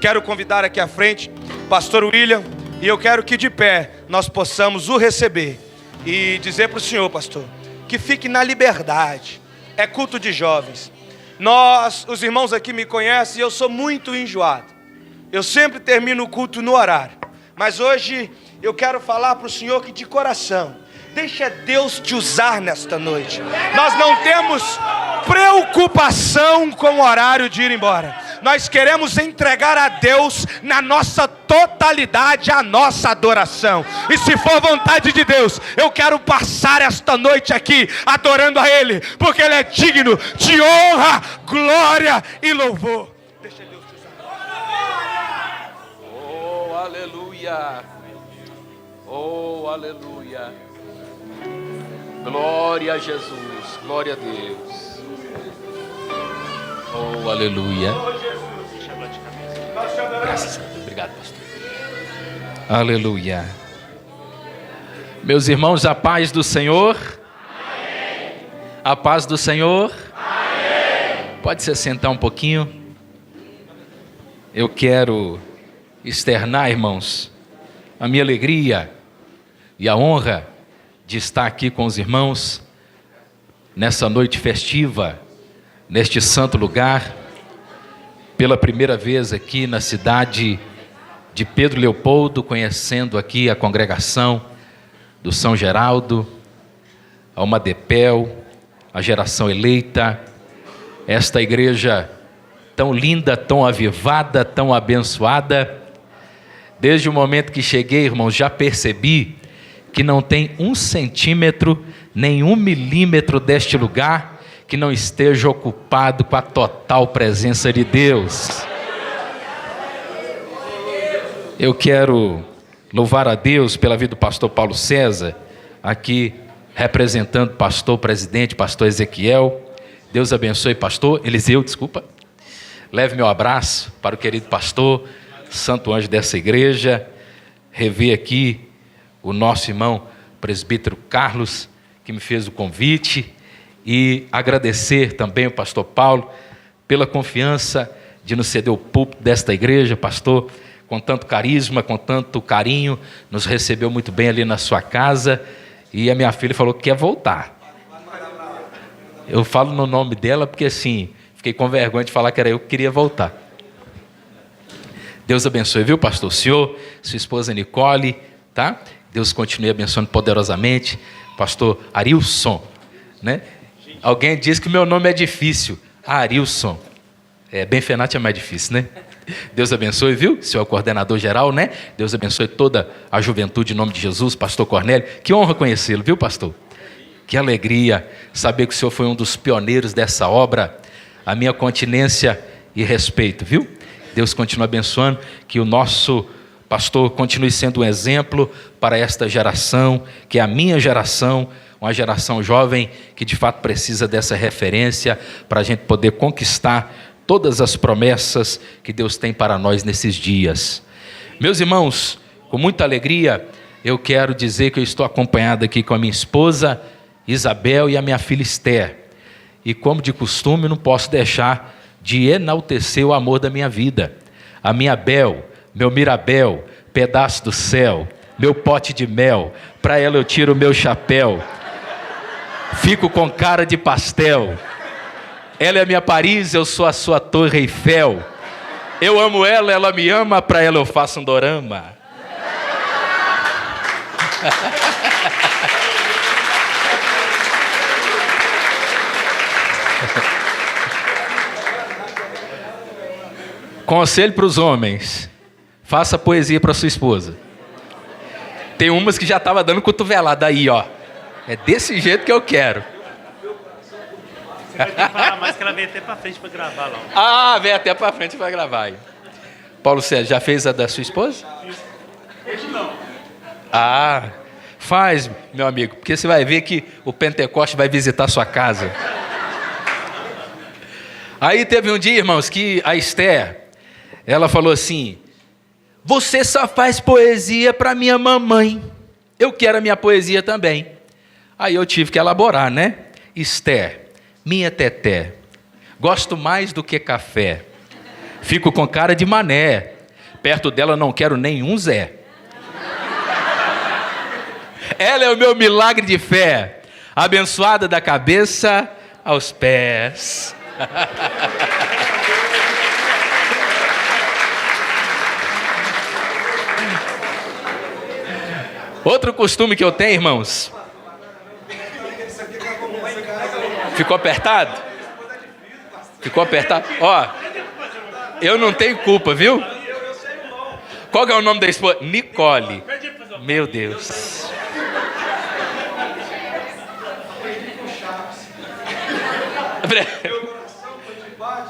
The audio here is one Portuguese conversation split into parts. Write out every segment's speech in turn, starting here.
Quero convidar aqui à frente pastor William, e eu quero que de pé nós possamos o receber e dizer para o senhor, pastor, que fique na liberdade. É culto de jovens. Os irmãos aqui me conhecem e eu sou muito enjoado. Eu sempre termino o culto no horário. Mas hoje eu quero falar para o senhor que de coração, deixa Deus te usar nesta noite. Nós não temos preocupação com o horário de ir embora. Nós queremos entregar a Deus na nossa totalidade a nossa adoração. E se for vontade de Deus, eu quero passar esta noite aqui adorando a Ele, porque Ele é digno de honra, glória e louvor. Deixa Deus te usar. Oh, aleluia. Oh, aleluia. Glória a Jesus, glória a Deus. Oh, aleluia. Graças a Deus. Obrigado, pastor. Aleluia. Meus irmãos, a paz do Senhor. Amém. A paz do Senhor. Amém. Pode se sentar um pouquinho. Eu quero externar, irmãos, a minha alegria e a honra de estar aqui com os irmãos nessa noite festiva, neste santo lugar, pela primeira vez aqui na cidade de Pedro Leopoldo, conhecendo aqui a congregação do São Geraldo, a Almadepel, a geração eleita, esta igreja tão linda, tão avivada, tão abençoada. Desde o momento que cheguei, irmãos, já percebi que não tem 1 centímetro, nem 1 milímetro deste lugar que não esteja ocupado com a total presença de Deus. Eu quero louvar a Deus pela vida do pastor Paulo César, aqui representando o pastor presidente, pastor Ezequiel. Deus abençoe, pastor Eliseu, desculpa. Leve meu abraço para o querido pastor, santo anjo dessa igreja. Rever aqui o nosso irmão presbítero Carlos, que me fez o convite, e agradecer também o pastor Paulo pela confiança de nos ceder o púlpito desta igreja. Pastor, com tanto carisma, com tanto carinho, nos recebeu muito bem ali na sua casa, e a minha filha falou que quer voltar. Eu falo no nome dela porque assim, fiquei com vergonha de falar que era eu que queria voltar. Deus abençoe, viu, pastor? O senhor, sua esposa Nicole, tá? Deus continue abençoando poderosamente. Pastor Arilson, né? Alguém disse que o meu nome é difícil. Arilson. Benfenati é mais difícil, né? Deus abençoe, viu? O senhor é o coordenador geral, né? Deus abençoe toda a juventude em nome de Jesus. Pastor Cornélio, que honra conhecê-lo, viu, pastor? Que alegria saber que o senhor foi um dos pioneiros dessa obra. A minha continência e respeito, viu? Deus continue abençoando, que o nosso pastor continue sendo um exemplo para esta geração, que é a minha geração, uma geração jovem que de fato precisa dessa referência para a gente poder conquistar todas as promessas que Deus tem para nós nesses dias. Meus irmãos, com muita alegria, eu quero dizer que eu estou acompanhado aqui com a minha esposa Isabel e a minha filha Esther. E como de costume, não posso deixar de enaltecer o amor da minha vida. A minha Bel, meu Mirabel, pedaço do céu, meu pote de mel, para ela eu tiro o meu chapéu, fico com cara de pastel. Ela é a minha Paris, eu sou a sua Torre Eiffel. Eu amo ela, ela me ama, para ela eu faço um dorama. Conselho para os homens: faça poesia para sua esposa. Tem umas que já estava dando cotovelada aí, ó. É desse jeito que eu quero. Você vai ter que falar mais que ela veio até para frente para gravar lá. Ah, vem até para frente para gravar aí. Paulo César, já fez a da sua esposa? Hoje não. Ah, faz, meu amigo, porque você vai ver que o Pentecoste vai visitar a sua casa. Aí teve um dia, irmãos, que a Esther, ela falou assim: você só faz poesia para minha mamãe. Eu quero a minha poesia também. Aí eu tive que elaborar, né? Esther, minha teté, gosto mais do que café. Fico com cara de mané. Perto dela não quero nenhum Zé. Ela é o meu milagre de fé, abençoada da cabeça aos pés. Outro costume que eu tenho, irmãos. Ficou apertado? Ficou apertado? Ó, eu não tenho culpa, viu? Qual que é o nome da esposa? Nicole. Meu Deus.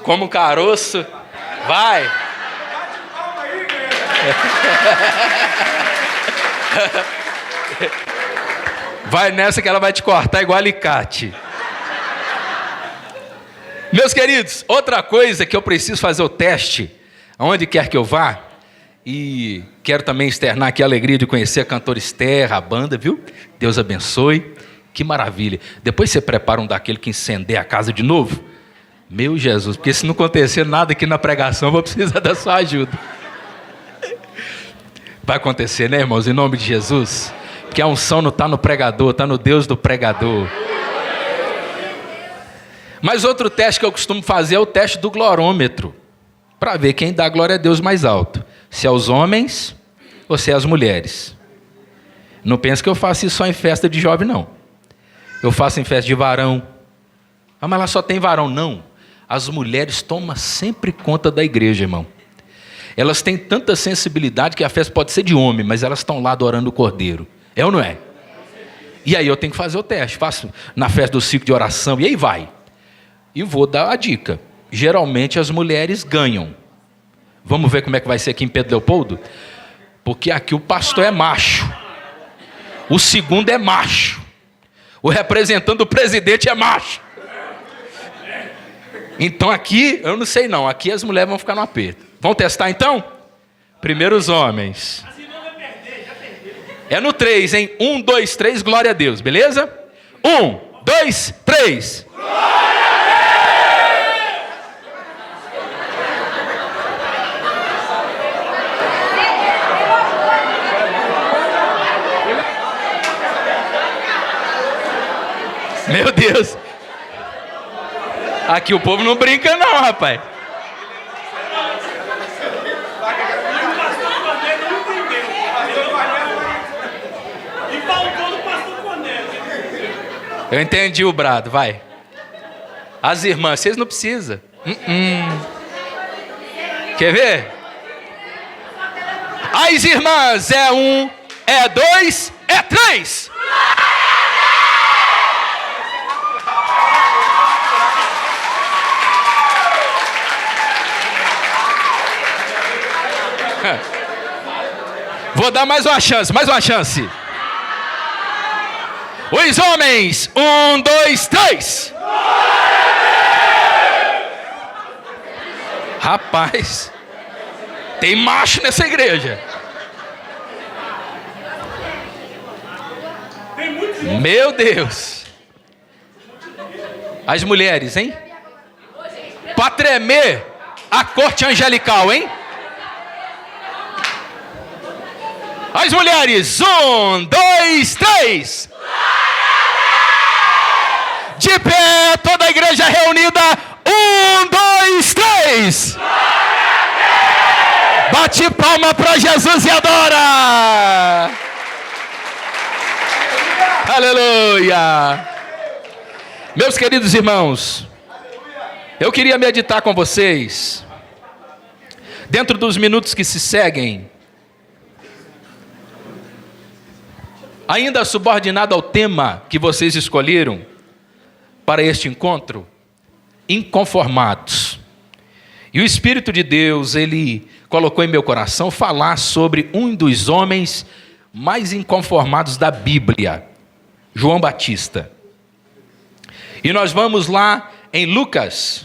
Como um caroço. Vai. Vai nessa que ela vai te cortar igual alicate. Meus queridos, outra coisa que eu preciso fazer o teste, aonde quer que eu vá, e quero também externar aqui a alegria de conhecer a cantora Esther, a banda, viu? Deus abençoe, que maravilha. Depois você prepara um daquele que incendeia a casa de novo. Meu Jesus, porque se não acontecer nada aqui na pregação, eu vou precisar da sua ajuda. Vai acontecer, né, irmãos, em nome de Jesus? Porque a unção não está no pregador, está no Deus do pregador. Mas outro teste que eu costumo fazer é o teste do glorômetro, para ver quem dá glória a Deus mais alto. Se é os homens ou se é as mulheres. Não pense que eu faço isso só em festa de jovem, não. Eu faço em festa de varão. Ah, mas lá só tem varão. Não. As mulheres tomam sempre conta da igreja, irmão. Elas têm tanta sensibilidade que a festa pode ser de homem, mas elas estão lá adorando o Cordeiro. É ou não é? E aí eu tenho que fazer o teste. Faço na festa do ciclo de oração, e aí vai. E vou dar a dica. Geralmente as mulheres ganham. Vamos ver como é que vai ser aqui em Pedro Leopoldo? Porque aqui o pastor é macho. O segundo é macho. O representante do presidente é macho. Então aqui, eu não sei não. Aqui as mulheres vão ficar no aperto. Vamos testar então? Primeiro os homens. É no 3, hein? 1, 2, 3, glória a Deus, beleza? 1, 2, 3. Meu Deus. Aqui o povo não brinca não, rapaz. Eu entendi o brado, vai. As irmãs, vocês não precisam. Quer ver? As irmãs, é 1, é 2, é 3. Vou dar mais uma chance, mais uma chance. Os homens, 1, 2, 3. Rapaz, tem macho nessa igreja. Meu Deus. As mulheres, hein? Para tremer a corte angelical, hein? As mulheres, 1, 2, 3. De pé, toda a igreja reunida. 1, 2, 3. Bate palma para Jesus e adora. Aleluia. Meus queridos irmãos, eu queria meditar com vocês, dentro dos minutos que se seguem, ainda subordinado ao tema que vocês escolheram para este encontro, inconformados. E o Espírito de Deus, Ele colocou em meu coração falar sobre um dos homens mais inconformados da Bíblia, João Batista. E nós vamos lá em Lucas,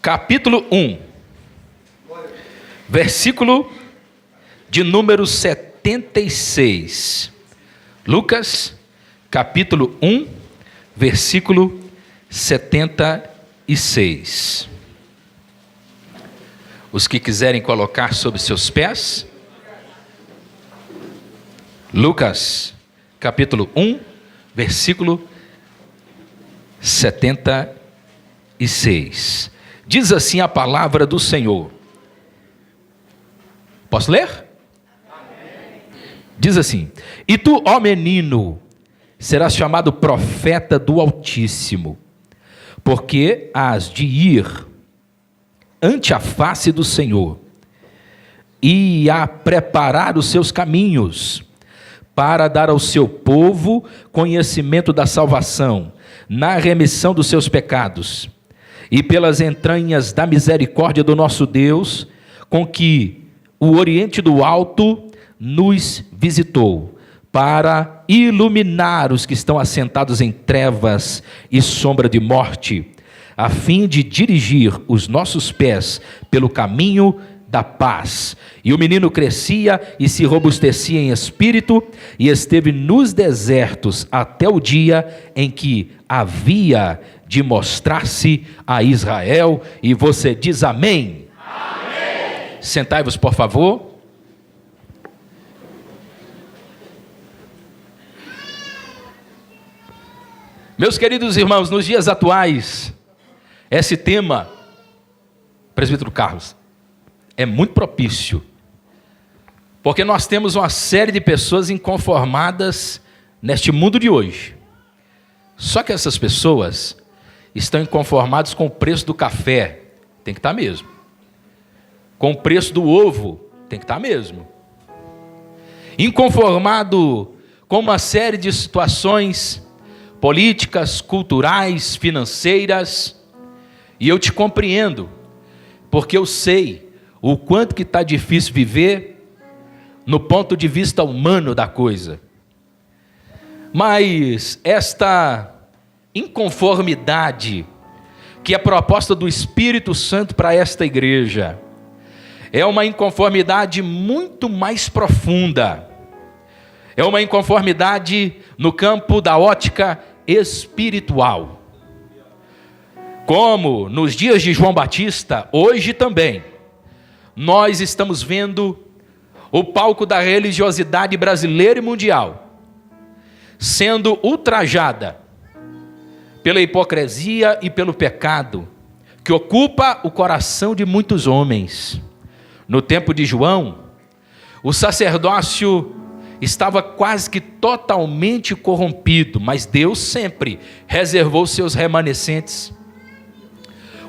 capítulo 1, versículo de número 76. Lucas, capítulo 1, versículo 76. Os que quiserem colocar sobre seus pés. Lucas, capítulo 1, versículo 76. Diz assim a palavra do Senhor. Posso ler? Amém. Diz assim: E tu, ó menino, serás chamado profeta do Altíssimo, porque hás de ir ante a face do Senhor, e a preparar os seus caminhos, para dar ao seu povo conhecimento da salvação, na remissão dos seus pecados, e pelas entranhas da misericórdia do nosso Deus, com que o Oriente do Alto nos visitou, para iluminar os que estão assentados em trevas e sombra de morte, a fim de dirigir os nossos pés pelo caminho da paz. E o menino crescia e se robustecia em espírito, e esteve nos desertos até o dia em que havia de mostrar-se a Israel. E você diz amém? Amém. Sentai-vos, por favor. Meus queridos irmãos, nos dias atuais, esse tema, presbítero Carlos, é muito propício, porque nós temos uma série de pessoas inconformadas neste mundo de hoje. Só que essas pessoas estão inconformadas com o preço do café, tem que estar mesmo. Com o preço do ovo, tem que estar mesmo. Inconformado com uma série de situações políticas, culturais, financeiras, e eu te compreendo, porque eu sei o quanto que está difícil viver no ponto de vista humano da coisa. Mas esta inconformidade que é proposta do Espírito Santo para esta igreja é uma inconformidade muito mais profunda. É uma inconformidade no campo da ótica espiritual. Como nos dias de João Batista, hoje também, nós estamos vendo o palco da religiosidade brasileira e mundial sendo ultrajada pela hipocrisia e pelo pecado que ocupa o coração de muitos homens. No tempo de João, o sacerdócio estava quase que totalmente corrompido, mas Deus sempre reservou seus remanescentes.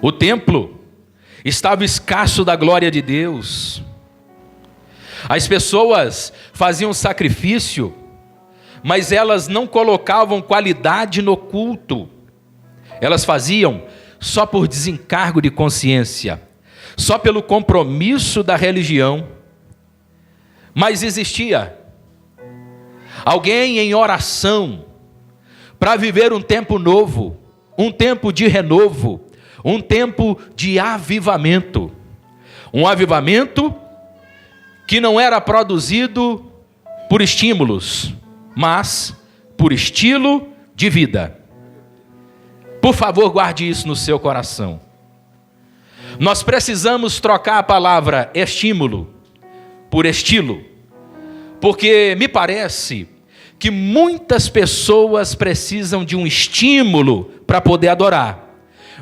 O templo estava escasso da glória de Deus. As pessoas faziam sacrifício, mas elas não colocavam qualidade no culto. Elas faziam só por desencargo de consciência, só pelo compromisso da religião. Mas existia alguém em oração para viver um tempo novo, um tempo de renovo, um tempo de avivamento. Um avivamento que não era produzido por estímulos, mas por estilo de vida. Por favor, guarde isso no seu coração. Nós precisamos trocar a palavra estímulo por estilo, porque me parece que muitas pessoas precisam de um estímulo para poder adorar,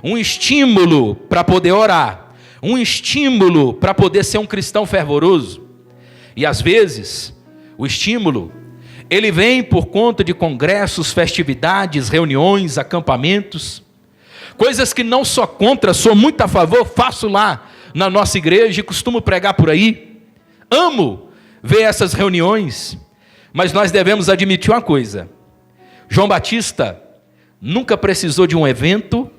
um estímulo para poder orar, um estímulo para poder ser um cristão fervoroso. E às vezes, o estímulo, ele vem por conta de congressos, festividades, reuniões, acampamentos, coisas que não sou contra, sou muito a favor, faço lá na nossa igreja e costumo pregar por aí. Amo ver essas reuniões, mas nós devemos admitir uma coisa: João Batista nunca precisou de um evento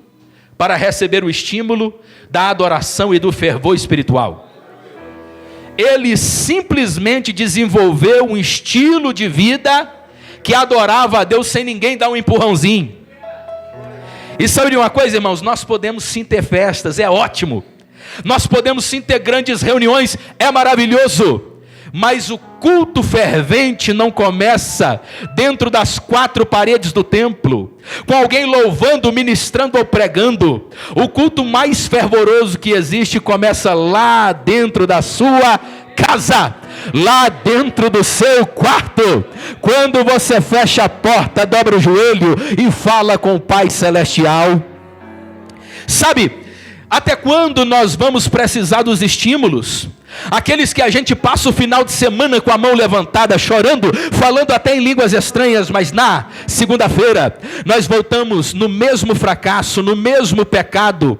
para receber o estímulo da adoração e do fervor espiritual. Ele simplesmente desenvolveu um estilo de vida que adorava a Deus sem ninguém dar um empurrãozinho. E sabe de uma coisa, irmãos? Nós podemos sim ter festas, é ótimo. Nós podemos sim ter grandes reuniões, é maravilhoso. Mas o culto fervente não começa dentro das quatro paredes do templo, com alguém louvando, ministrando ou pregando. O culto mais fervoroso que existe começa lá dentro da sua casa, lá dentro do seu quarto, quando você fecha a porta, dobra o joelho e fala com o Pai Celestial. Sabe, até quando nós vamos precisar dos estímulos? Aqueles que a gente passa o final de semana com a mão levantada, chorando, falando até em línguas estranhas, mas na segunda-feira nós voltamos no mesmo fracasso, no mesmo pecado,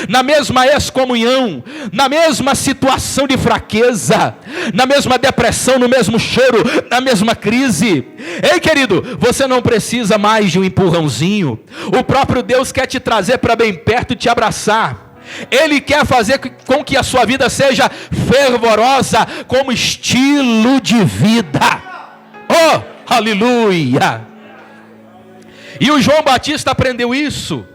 na mesma excomunhão, na mesma situação de fraqueza, na mesma depressão, no mesmo choro, na mesma crise. Ei, querido, você não precisa mais de um empurrãozinho. O próprio Deus quer te trazer para bem perto e te abraçar. Ele quer fazer com que a sua vida seja fervorosa como estilo de vida. Oh, aleluia! E o João Batista aprendeu isso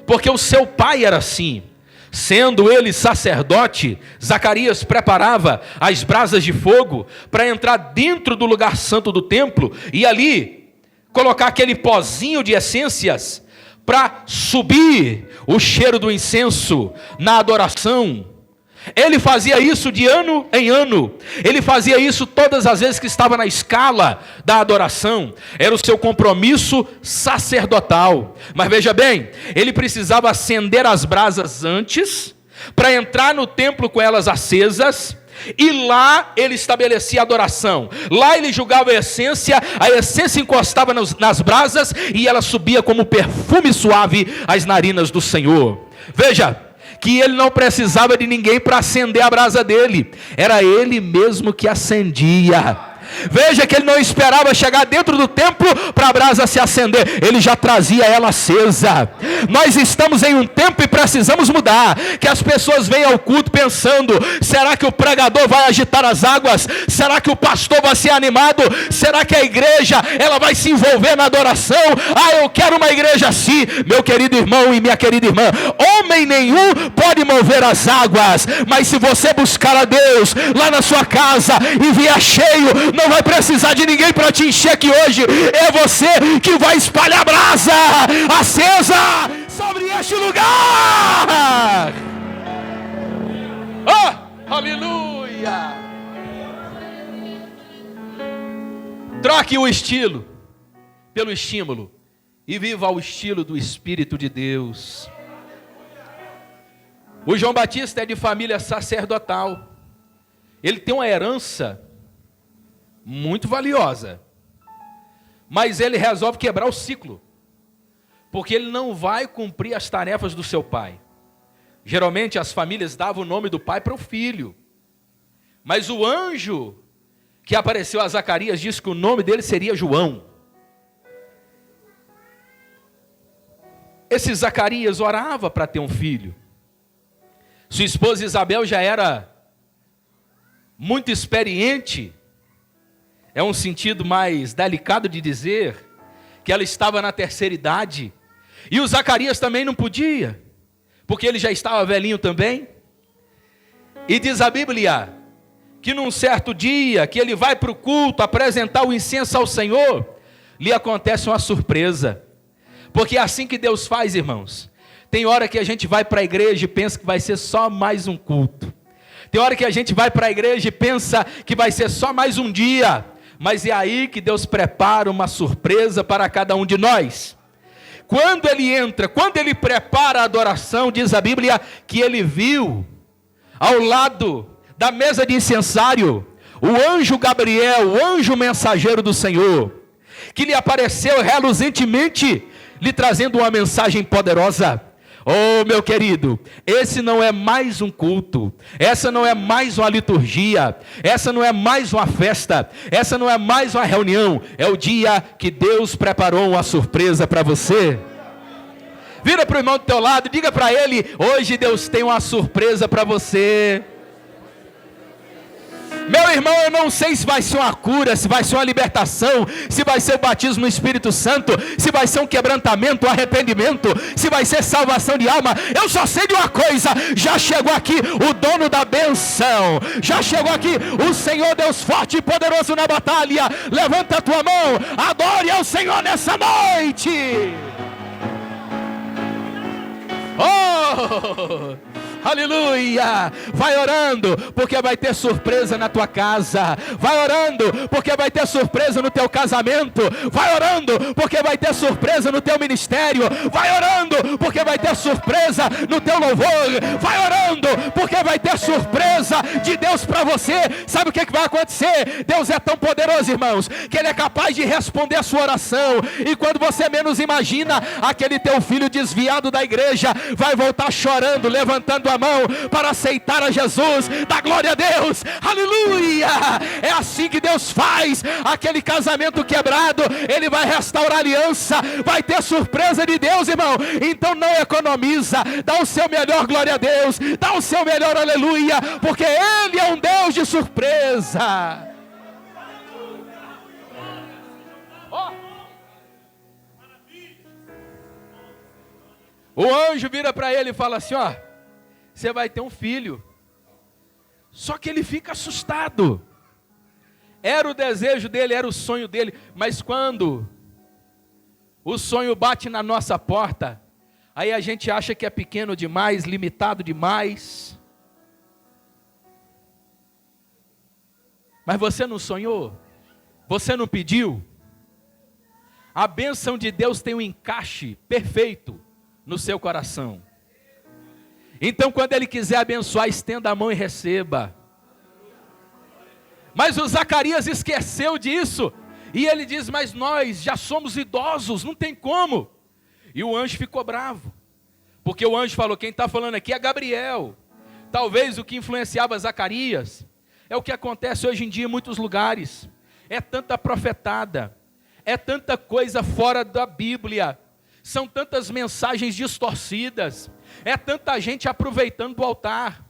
porque o seu pai era assim. Sendo ele sacerdote, Zacarias preparava as brasas de fogo para entrar dentro do lugar santo do templo e ali colocar aquele pozinho de essências para subir o cheiro do incenso na adoração. Ele fazia isso de ano em ano. Ele fazia isso todas as vezes que estava na escala da adoração. Era o seu compromisso sacerdotal. Mas veja bem, ele precisava acender as brasas antes, para entrar no templo com elas acesas. E lá ele estabelecia a adoração. Lá ele julgava a essência encostava nas brasas e ela subia como perfume suave às narinas do Senhor. Veja que ele não precisava de ninguém para acender a brasa dele, era ele mesmo que acendia. Veja que ele não esperava chegar dentro do templo para a brasa se acender, ele já trazia ela acesa. Nós estamos em um tempo e precisamos mudar, que as pessoas venham ao culto pensando: será que o pregador vai agitar as águas? Será que o pastor vai ser animado? Será que a igreja ela vai se envolver na adoração? Eu quero uma igreja assim. Meu querido irmão e minha querida irmã, homem nenhum pode mover as águas, mas se você buscar a Deus lá na sua casa e vier cheio, não vai precisar de ninguém para te encher, que hoje é você que vai espalhar brasa acesa sobre este lugar. Oh, aleluia! Troque o estilo pelo estímulo e viva ao estilo do Espírito de Deus. O João Batista é de família sacerdotal. Ele tem uma herança muito valiosa, mas ele resolve quebrar o ciclo, porque ele não vai cumprir as tarefas do seu pai. Geralmente as famílias davam o nome do pai para o filho, mas o anjo que apareceu a Zacarias disse que o nome dele seria João. Esse Zacarias orava para ter um filho. Sua esposa Isabel já era muito experiente. É um sentido mais delicado de dizer que ela estava na terceira idade. E o Zacarias também não podia, porque ele já estava velhinho também. E diz a Bíblia que num certo dia que ele vai para o culto apresentar o incenso ao Senhor, lhe acontece uma surpresa. Porque é assim que Deus faz, irmãos. Tem hora que a gente vai para a igreja e pensa que vai ser só mais um culto. Tem hora que a gente vai para a igreja e pensa que vai ser só mais um dia. Mas é aí que Deus prepara uma surpresa para cada um de nós. Quando ele entra, quando ele prepara a adoração, diz a Bíblia que ele viu ao lado da mesa de incensário o anjo Gabriel, o anjo mensageiro do Senhor, que lhe apareceu reluzentemente, lhe trazendo uma mensagem poderosa. Oh, meu querido, esse não é mais um culto, essa não é mais uma liturgia, essa não é mais uma festa, essa não é mais uma reunião, é o dia que Deus preparou uma surpresa para você. Vira para o irmão do teu lado, diga para ele: hoje Deus tem uma surpresa para você. Meu irmão, eu não sei se vai ser uma cura, se vai ser uma libertação, se vai ser o batismo no Espírito Santo, se vai ser um quebrantamento, um arrependimento, se vai ser salvação de alma. Eu só sei de uma coisa: já chegou aqui o dono da benção, já chegou aqui o Senhor Deus forte e poderoso na batalha. Levanta a tua mão, adore ao Senhor nessa noite. Oh, aleluia! Vai orando, porque vai ter surpresa na tua casa. Vai orando, porque vai ter surpresa no teu casamento. Vai orando, porque vai ter surpresa no teu ministério. Vai orando, porque vai ter surpresa no teu louvor. Vai orando, porque vai ter surpresa de Deus para você. Sabe o que vai acontecer? Deus é tão poderoso, irmãos, que Ele é capaz de responder a sua oração. E quando você menos imagina, aquele teu filho desviado da igreja vai voltar chorando, levantando a mão para aceitar a Jesus. Dá glória a Deus, aleluia. É assim que Deus faz. Aquele casamento quebrado, Ele vai restaurar a aliança. Vai ter surpresa de Deus, irmão. Então não economiza, dá o seu melhor glória a Deus, dá o seu melhor aleluia, porque Ele é um Deus de surpresa. O anjo vira para ele e fala assim: ó, você vai ter um filho. Só que ele fica assustado. Era o desejo dele, era o sonho dele. Mas quando o sonho bate na nossa porta, aí a gente acha que é pequeno demais, limitado demais. Mas você não sonhou? Você não pediu? A bênção de Deus tem um encaixe perfeito no seu coração. Então quando Ele quiser abençoar, estenda a mão e receba. Mas o Zacarias esqueceu disso, e ele diz: mas nós já somos idosos, não tem como. E o anjo ficou bravo, porque o anjo falou: quem está falando aqui é Gabriel. Talvez o que influenciava Zacarias é o que acontece hoje em dia em muitos lugares. É tanta profetada, é tanta coisa fora da Bíblia, são tantas mensagens distorcidas, é tanta gente aproveitando do altar,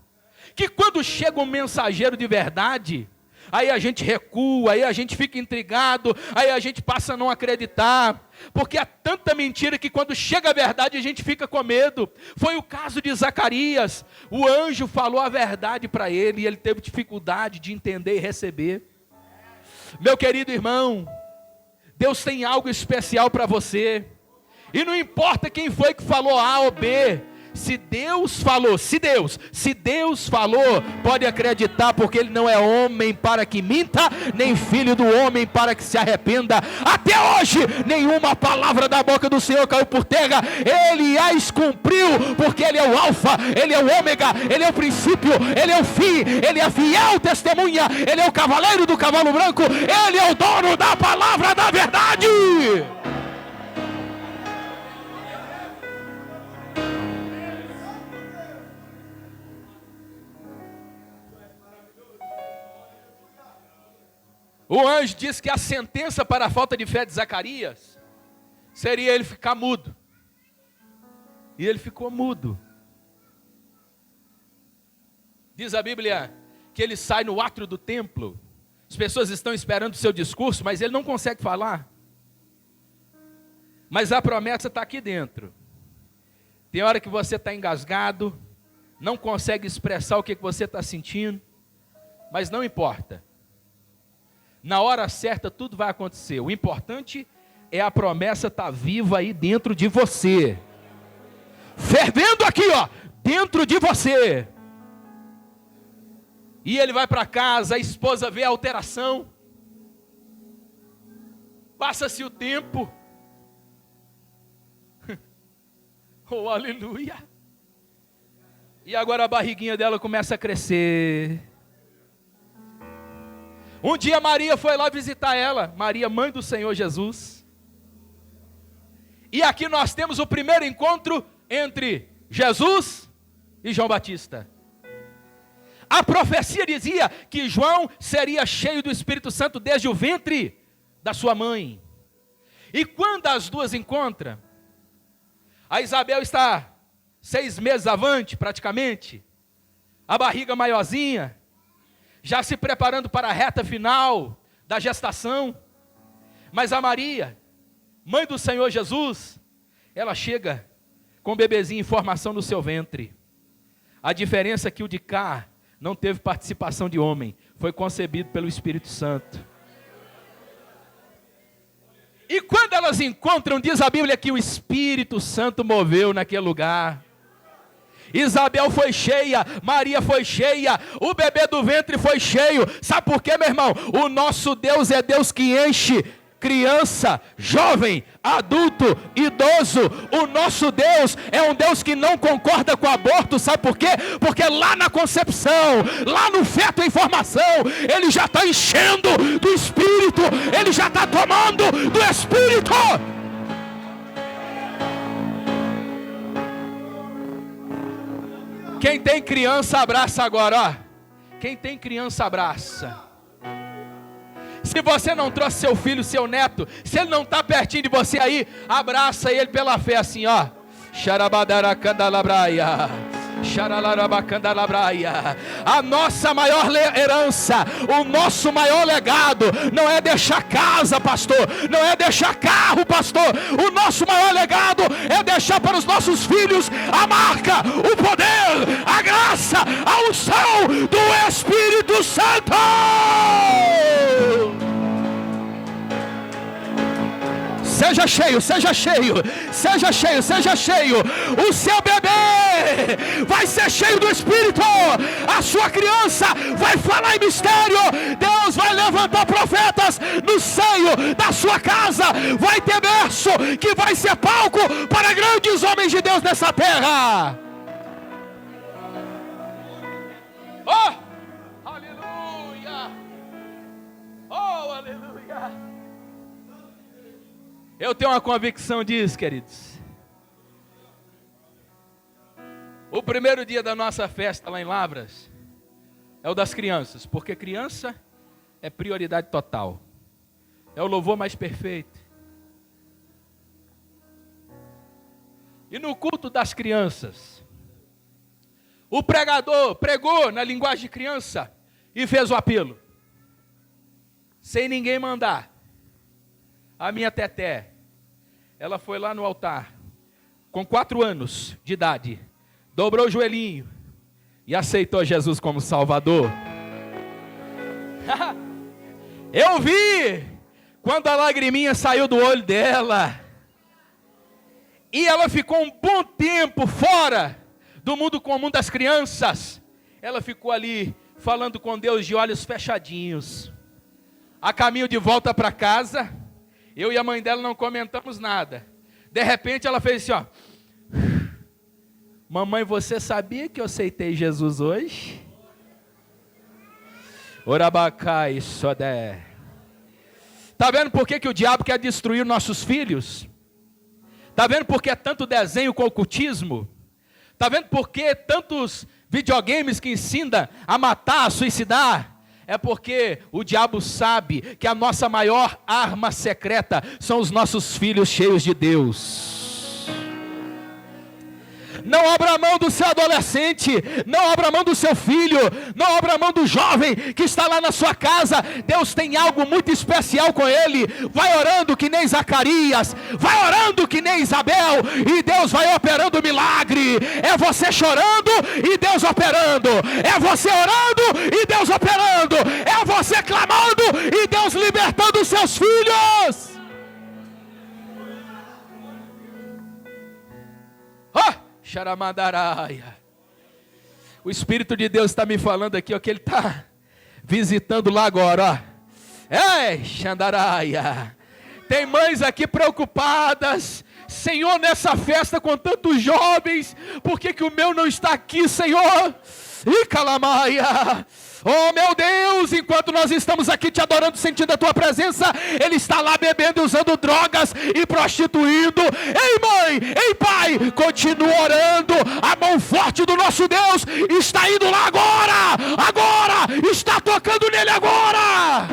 que quando chega um mensageiro de verdade, aí a gente recua, aí a gente fica intrigado, aí a gente passa a não acreditar, porque há tanta mentira que quando chega a verdade a gente fica com medo. Foi o caso de Zacarias. O anjo falou a verdade para ele e ele teve dificuldade de entender e receber. Meu querido irmão, Deus tem algo especial para você. E não importa quem foi que falou A ou B, se Deus falou, se Deus falou, pode acreditar, porque Ele não é homem para que minta, nem filho do homem para que se arrependa. Até hoje, nenhuma palavra da boca do Senhor caiu por terra. Ele as cumpriu, porque Ele é o alfa, Ele é o ômega, Ele é o princípio, Ele é o fim, Ele é a fiel testemunha, Ele é o cavaleiro do cavalo branco, Ele é o dono da palavra da verdade. O anjo disse que a sentença para a falta de fé de Zacarias seria ele ficar mudo. E ele ficou mudo. Diz a Bíblia que ele sai no átrio do templo. As pessoas estão esperando o seu discurso, mas ele não consegue falar. Mas a promessa está aqui dentro. Tem hora que você está engasgado, não consegue expressar o que você está sentindo, mas não importa. Na hora certa tudo vai acontecer. O importante é a promessa estar viva aí dentro de você. Fervendo aqui, ó, dentro de você. E ele vai para casa, a esposa vê a alteração. Passa-se o tempo. Oh, aleluia. E agora a barriguinha dela começa a crescer. Um dia Maria foi lá visitar ela, Maria, mãe do Senhor Jesus. E aqui nós temos o primeiro encontro entre Jesus e João Batista. A profecia dizia que João seria cheio do Espírito Santo desde o ventre da sua mãe. E quando as duas encontram, a Isabel está 6 meses avante praticamente, a barriga maiorzinha. já se preparando para a reta final da gestação. Mas a Maria, mãe do Senhor Jesus, ela chega com o bebezinho em formação no seu ventre. A diferença é que o de cá não teve participação de homem, foi concebido pelo Espírito Santo. E quando elas encontram, diz a Bíblia que o Espírito Santo moveu naquele lugar. Isabel foi cheia, Maria foi cheia, o bebê do ventre foi cheio. Sabe por quê, meu irmão? O nosso Deus é Deus que enche criança, jovem, adulto, idoso. O nosso Deus é um Deus que não concorda com o aborto. Sabe por quê? Porque lá na concepção, lá no feto em formação, Ele já está enchendo do Espírito, Ele já está tomando do Espírito. Quem tem criança, abraça agora, ó. Quem tem criança, abraça. Se você não trouxe seu filho, seu neto, se ele não está pertinho de você aí, abraça ele pela fé assim, ó. Xarabadaracandabraia. Xaralarabacandabraia. A nossa maior herança, o nosso maior legado, não é deixar casa, pastor, não é deixar carro, pastor. O nosso maior legado é deixar para os nossos filhos a marca, o poder, a graça, a unção do Espírito Santo. Seja cheio, seja cheio, seja cheio, seja cheio. O seu bebê vai ser cheio do Espírito. A sua criança vai falar em mistério. Deus vai levantar profetas no seio da sua casa. Vai ter berço que vai ser palco para grandes homens de Deus nessa terra. Oh, aleluia. Oh, aleluia. Eu tenho uma convicção disso, queridos. O primeiro dia da nossa festa lá em Lavras é o das crianças, porque criança é prioridade total. É o louvor mais perfeito. E no culto das crianças, o pregador pregou na linguagem de criança e fez o apelo. Sem ninguém mandar. A minha teté, ela foi lá no altar, com 4 anos de idade, dobrou o joelhinho e aceitou Jesus como Salvador. Eu vi quando a lagriminha saiu do olho dela, e ela ficou um bom tempo fora do mundo comum das crianças. Ela ficou ali, falando com Deus de olhos fechadinhos. A caminho de volta para casa, eu e a mãe dela não comentamos nada. De repente ela fez assim, ó. Mamãe, você sabia que eu aceitei Jesus hoje? Orabacai sodé. Tá vendo por que o diabo quer destruir nossos filhos? Tá vendo por que é tanto desenho com ocultismo? Tá vendo por que tantos videogames que ensinam a matar, a suicidar? É porque o diabo sabe que a nossa maior arma secreta são os nossos filhos cheios de Deus. Não abra mão do seu adolescente, não abra mão do seu filho, não abra mão do jovem que está lá na sua casa. Deus tem algo muito especial com ele. Vai orando que nem Zacarias, vai orando que nem Isabel, e Deus vai operando milagre. É você chorando e Deus operando, é você orando e Deus operando, é você clamando e Deus libertando os seus filhos. Xaramandaraia. O Espírito de Deus está me falando aqui, ó, que Ele está visitando lá agora, ó. Ei, Xandaraia. Tem mães aqui preocupadas. Senhor, nessa festa com tantos jovens, por que o meu não está aqui, Senhor? E calamaia. Oh meu Deus, enquanto nós estamos aqui te adorando, sentindo a tua presença, ele está lá bebendo e usando drogas e prostituindo. Ei mãe, ei pai, continua orando. A mão forte do nosso Deus está indo lá agora, está tocando nele agora.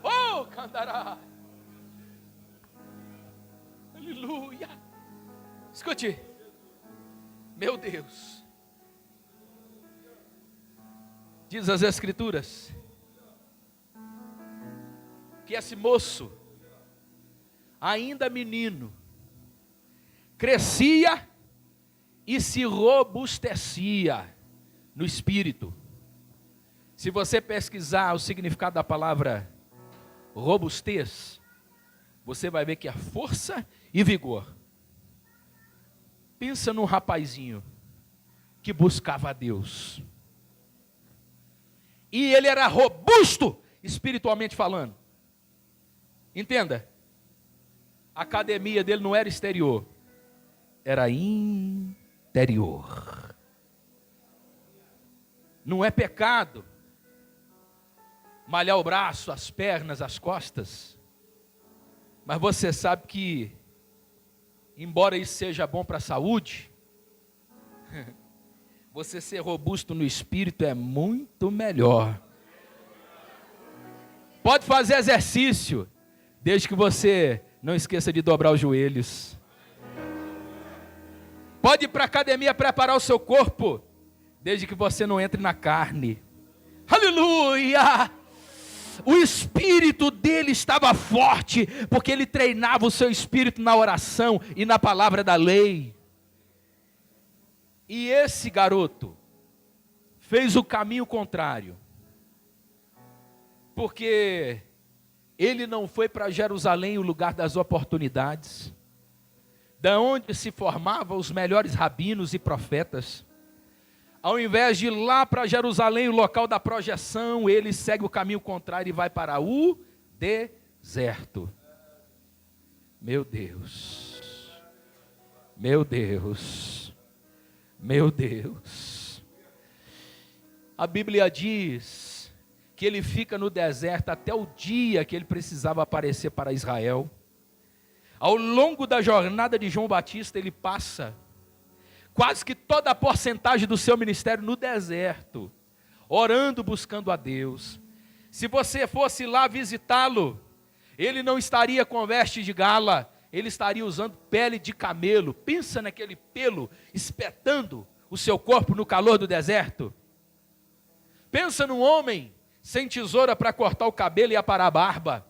Oh, cantará. Aleluia. Escute, meu Deus, diz as Escrituras, que esse moço, ainda menino, crescia e se robustecia no espírito. Se você pesquisar o significado da palavra robustez, você vai ver que é força e vigor. Pensa num rapazinho que buscava a Deus. E ele era robusto, espiritualmente falando. Entenda, a academia dele não era exterior, era interior. Não é pecado malhar o braço, as pernas, as costas. Mas você sabe que, embora isso seja bom para a saúde, você ser robusto no espírito é muito melhor. Pode fazer exercício, desde que você não esqueça de dobrar os joelhos. Pode ir para a academia preparar o seu corpo, desde que você não entre na carne. Aleluia! O espírito dele estava forte, porque ele treinava o seu espírito na oração e na palavra da lei. E esse garoto fez o caminho contrário, porque ele não foi para Jerusalém, o lugar das oportunidades, da onde se formavam os melhores rabinos e profetas. Ao invés de ir lá para Jerusalém, o local da projeção, ele segue o caminho contrário e vai para o deserto. Meu Deus, meu Deus, meu Deus. A Bíblia diz que ele fica no deserto até o dia que ele precisava aparecer para Israel. Ao longo da jornada de João Batista, ele passa quase que toda a porcentagem do seu ministério no deserto, orando, buscando a Deus. Se você fosse lá visitá-lo, ele não estaria com veste de gala, ele estaria usando pele de camelo. Pensa naquele pelo espetando o seu corpo no calor do deserto. Pensa num homem sem tesoura para cortar o cabelo e aparar a barba.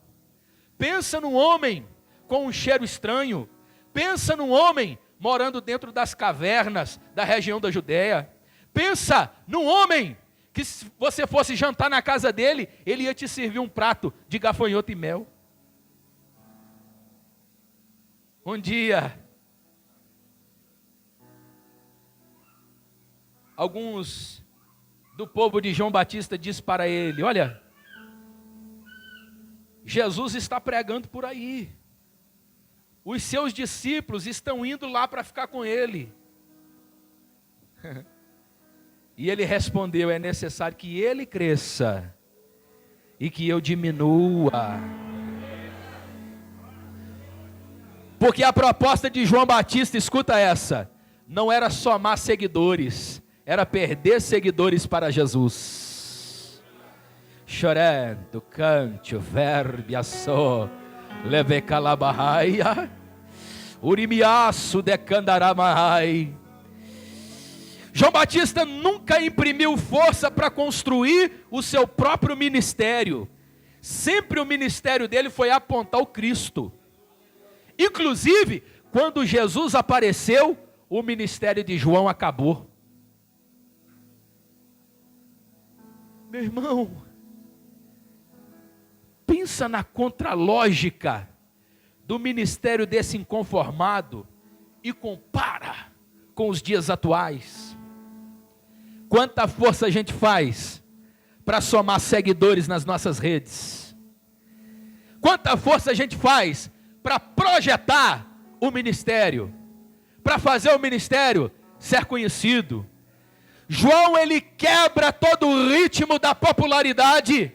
Pensa num homem com um cheiro estranho. Pensa num homem morando dentro das cavernas da região da Judéia. Pensa num homem que, se você fosse jantar na casa dele, ele ia te servir um prato de gafanhoto e mel. Um dia, alguns do povo de João Batista disse para ele: olha, Jesus está pregando por aí. Os seus discípulos estão indo lá para ficar com ele. E ele respondeu: é necessário que ele cresça e que eu diminua. Porque a proposta de João Batista, escuta essa, não era somar seguidores, era perder seguidores para Jesus. Chorando, cante, verbe, assó, leve calabahaia, urimiaço de candaramahai. João Batista nunca imprimiu força para construir o seu próprio ministério. Sempre o ministério dele foi apontar o Cristo. Inclusive, quando Jesus apareceu, o ministério de João acabou. Meu irmão, pensa na contralógica do ministério desse inconformado e compara com os dias atuais. Quanta força a gente faz para somar seguidores nas nossas redes? Quanta força a gente faz para projetar o ministério, para fazer o ministério ser conhecido? João, ele quebra todo o ritmo da popularidade.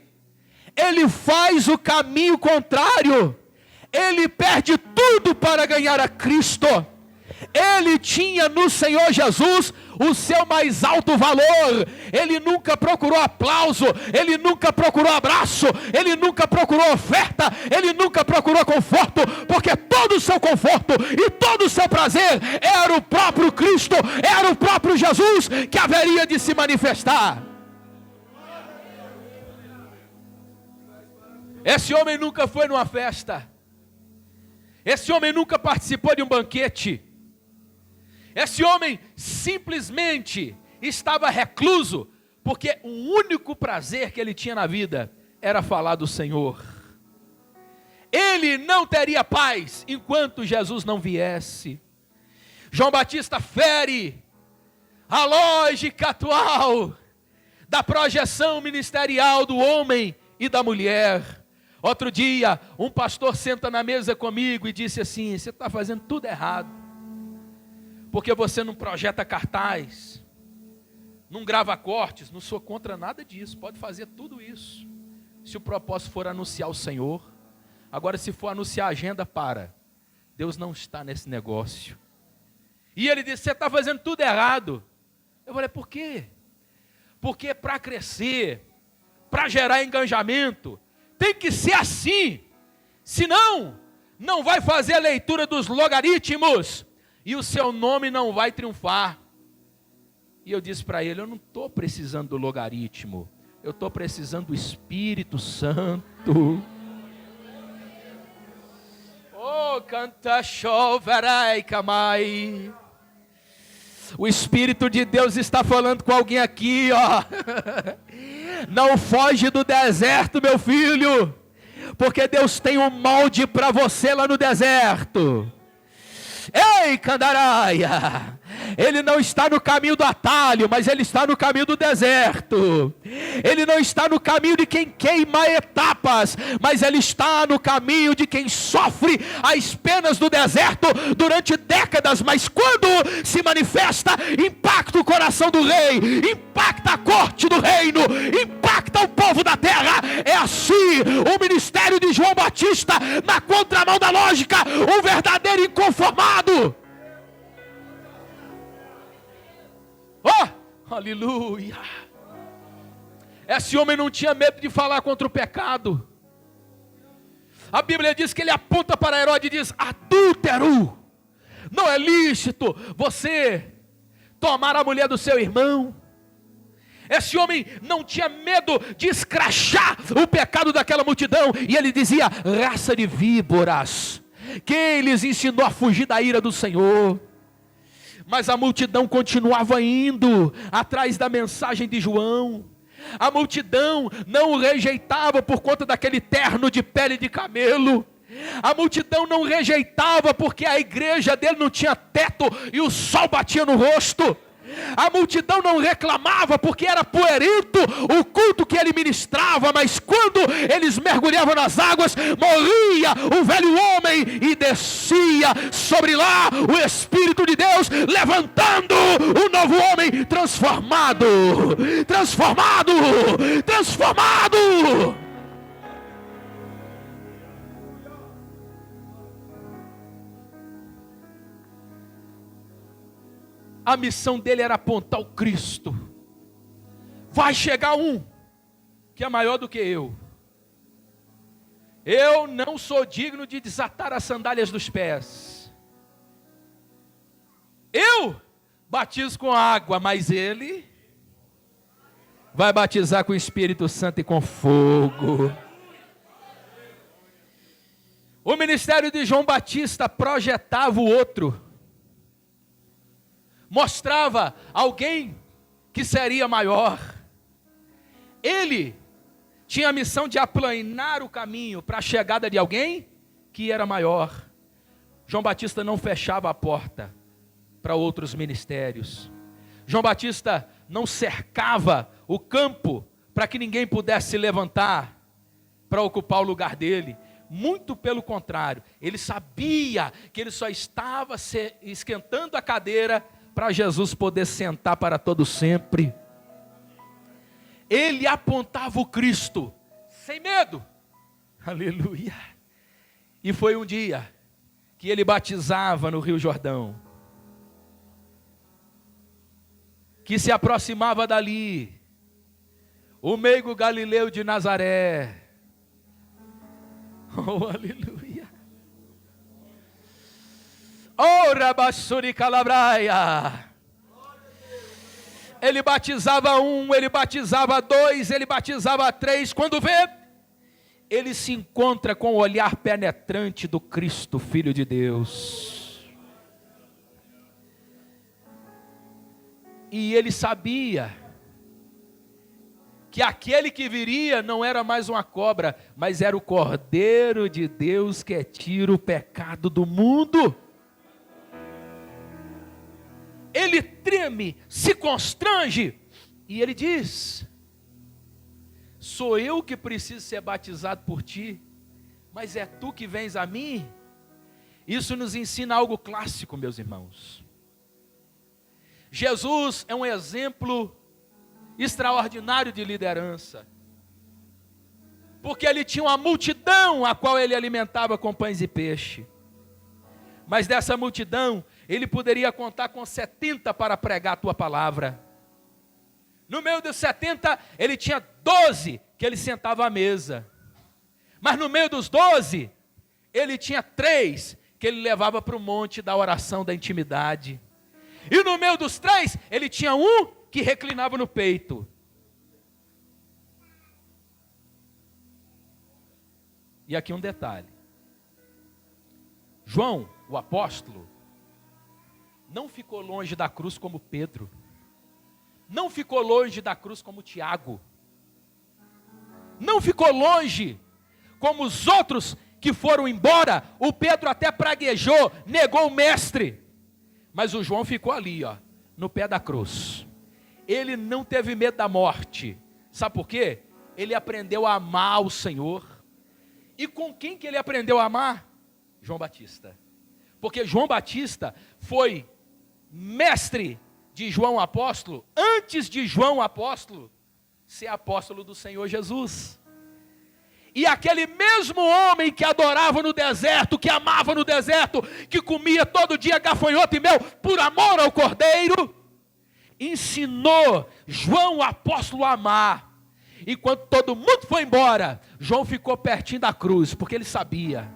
Ele faz o caminho contrário. Ele perde tudo para ganhar a Cristo. Ele tinha no Senhor Jesus o seu mais alto valor. Ele nunca procurou aplauso, ele nunca procurou abraço, ele nunca procurou oferta, ele nunca procurou conforto, porque todo o seu conforto e todo o seu prazer era o próprio Cristo, era o próprio Jesus que haveria de se manifestar. Esse homem nunca foi numa festa. Esse homem nunca participou de um banquete. Esse homem simplesmente estava recluso, porque o único prazer que ele tinha na vida era falar do Senhor. Ele não teria paz enquanto Jesus não viesse. João Batista fere a lógica atual da projeção ministerial do homem e da mulher. Outro dia, um pastor senta na mesa comigo e disse assim: você está fazendo tudo errado, porque você não projeta cartaz, não grava cortes. Não sou contra nada disso, pode fazer tudo isso, se o propósito for anunciar o Senhor. Agora, se for anunciar a agenda, Deus não está nesse negócio. E ele disse: você está fazendo tudo errado. Eu falei: por quê? Porque para crescer, para gerar engajamento, tem que ser assim, senão não vai fazer a leitura dos logaritmos e o seu nome não vai triunfar. E eu disse para ele: eu não estou precisando do logaritmo, eu estou precisando do Espírito Santo. Oh, canta choverai camai. O Espírito de Deus está falando com alguém aqui, ó. Não foge do deserto, meu filho, porque Deus tem um molde para você lá no deserto. Ei, Candaraia, ele não está no caminho do atalho, mas ele está no caminho do deserto. Ele não está no caminho de quem queima etapas, mas ele está no caminho de quem sofre as penas do deserto durante décadas, mas quando se manifesta, impacta o coração do rei, impacta a corte do reino, impacta o povo da terra. É assim o ministério de João Batista, na contramão da lógica, um verdadeiro inconformado. Oh, aleluia. Esse homem não tinha medo de falar contra o pecado. A Bíblia diz que ele aponta para Herodes e diz: adúltero, não é lícito você tomar a mulher do seu irmão. Esse homem não tinha medo de escrachar o pecado daquela multidão. E ele dizia: raça de víboras, quem lhes ensinou a fugir da ira do Senhor? Mas a multidão continuava indo atrás da mensagem de João. A multidão não o rejeitava por conta daquele terno de pele de camelo. A multidão não rejeitava porque a igreja dele não tinha teto e o sol batia no rosto. A multidão não reclamava porque era puerento o culto que ele ministrava, mas quando eles mergulhavam nas águas, morria o velho homem e descia sobre lá o Espírito de Deus, levantando o novo homem transformado, transformado, transformado. A missão dele era apontar o Cristo. Vai chegar um que é maior do que eu. Eu não sou digno de desatar as sandálias dos pés. Eu batizo com água, mas ele vai batizar com o Espírito Santo e com fogo. O ministério de João Batista projetava o outro. Mostrava alguém que seria maior. Ele tinha a missão de aplanar o caminho para a chegada de alguém que era maior. João Batista não fechava a porta para outros ministérios. João Batista não cercava o campo para que ninguém pudesse se levantar para ocupar o lugar dele. Muito pelo contrário, ele sabia que ele só estava esquentando a cadeira para Jesus poder sentar para todo sempre. Ele apontava o Cristo sem medo. Aleluia. E foi um dia que ele batizava no Rio Jordão. que se aproximava dali, o meigo Galileu de Nazaré. Oh, aleluia. Oh, Rabassuri Calabraia. Ele batizava um, ele batizava dois, ele batizava três. Quando vê, ele se encontra com o olhar penetrante do Cristo, Filho de Deus. E ele sabia que aquele que viria não era mais uma cobra, mas era o Cordeiro de Deus que tira o pecado do mundo. Ele treme, se constrange, e ele diz: sou eu que preciso ser batizado por ti, mas é tu que vens a mim? Isso nos ensina algo clássico, meus irmãos. Jesus é um exemplo extraordinário de liderança, porque ele tinha uma multidão a qual ele alimentava com pães e peixe, mas dessa multidão, ele poderia contar com 70 para pregar a tua palavra. No meio dos 70, ele tinha 12 que ele sentava à mesa. Mas no meio dos 12, ele tinha 3 que ele levava para o monte da oração, da intimidade. E no meio dos 3, ele tinha um que reclinava no peito. E aqui um detalhe. João, o apóstolo, não ficou longe da cruz como Pedro. Não ficou longe da cruz como Tiago. Não ficou longe como os outros que foram embora. O Pedro até praguejou, negou o mestre. Mas o João ficou ali, ó, no pé da cruz. Ele não teve medo da morte. Sabe por quê? Ele aprendeu a amar o Senhor. E com quem que ele aprendeu a amar? João Batista. Porque João Batista foi mestre de João apóstolo, antes de João apóstolo ser apóstolo do Senhor Jesus. E aquele mesmo homem que adorava no deserto, que amava no deserto, que comia todo dia gafanhoto e mel, por amor ao Cordeiro, ensinou João apóstolo a amar. E quando todo mundo foi embora, João ficou pertinho da cruz, porque ele sabia: